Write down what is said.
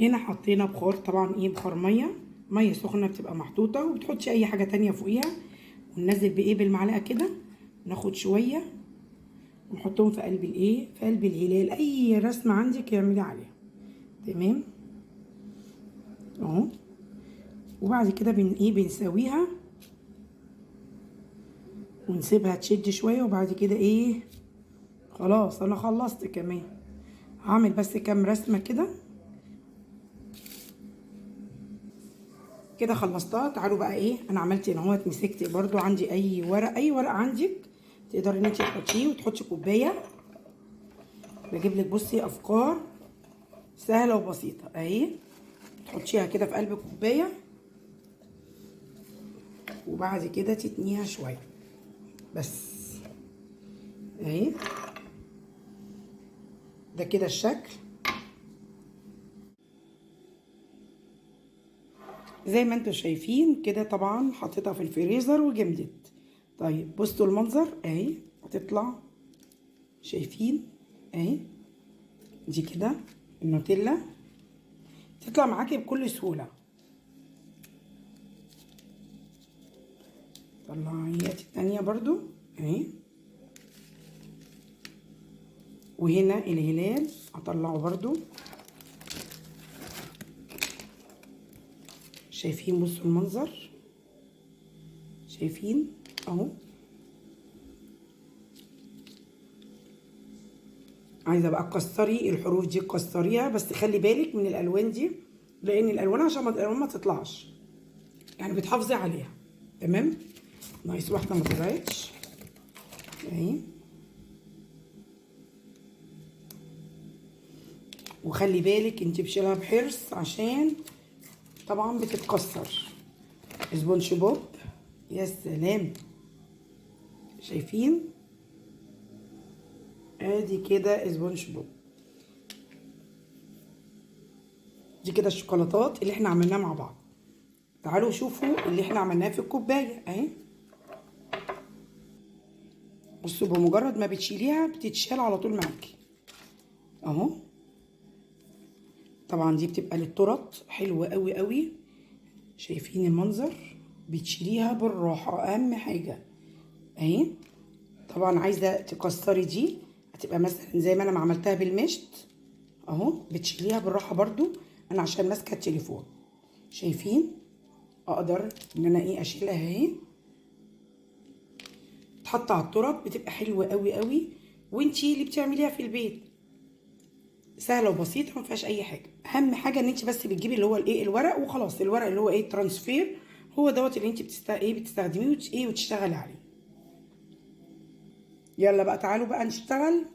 هنا حطينا بخار، طبعا ايه بخار ميه سخنه بتبقى محطوطه، وبتحطش اي حاجه تانية فوقيها. وننزل بايه بالمعلقه كده، ناخد شويه ونحطهم في قلب الايه، في قلب الهلال. اي رسمه عندك اعملي عليها. تمام اهو. وبعد كده بنسويها ونسيبها تشد شويه. وبعد كده ايه، خلاص انا خلصت كمان. هعمل بس كام رسمه كده كده خلصتها. تعالوا بقى ايه، انا عملت هنا اهوت. مسكت برضو عندي اي ورق عندك تقدري ان انت تحطيه، وتحطي كوبايه. بجيب لك بصي افكار سهله وبسيطه اهي. تحطيها كده في قلب الكوبايه، وبعد كده تتنيها شويه بس اهي. ده كده الشكل زي ما انتم شايفين كده. طبعا حطيتها في الفريزر وجمدت. طيب بصوا المنظر اهي هتطلع، شايفين اهي. دي كده النوتيلا تطلع معاكي بكل سهوله. طلعي التانية برضو اهي. وهنا الهلال هطلعه برضو. شايفين بصوا المنظر، شايفين اهو. عايزه بقى تكسري الحروف دي تكسريها، بس خلي بالك من الالوان دي، لان الالوان عشان الالوان ما تطلعش، يعني بتحافظي عليها. تمام. ناقص واحده ما طلعتش اهي. وخلي بالك انت بشيلها بحرص عشان طبعا بتتكسر. سبونج بوب، يا سلام. شايفين ادي كده سبونج بوب. دي كده الشوكولاتات اللي احنا عملناها مع بعض. تعالوا شوفوا اللي احنا عملناه في الكوبايه اهي. بصوا بمجرد ما بتشيليها بتتشال على طول معاكي اهو. طبعا دي بتبقى للتورت حلوه قوي قوي. شايفين المنظر، بتشيليها بالراحه اهم حاجه اهي. طبعا عايزه تكسري دي، هتبقى مثلا زي ما انا ما عملتها بالمشط اهو. بتشيليها بالراحه برضو، انا عشان ماسكه التليفون. شايفين اقدر ان انا ايه اشيلها اهي. تحط على التراب بتبقى حلوه قوي قوي. وانتي اللي بتعمليها في البيت سهله وبسيطه، ما فيهاش اي حاجه. اهم حاجه ان انت بس بتجيبي اللي هو الايه الورق وخلاص. الورق اللي هو ايه ترانسفير، هو دوت اللي انت بتستخدميه وتشتغلي عليه. يلا بقى تعالوا بقى نشتغل.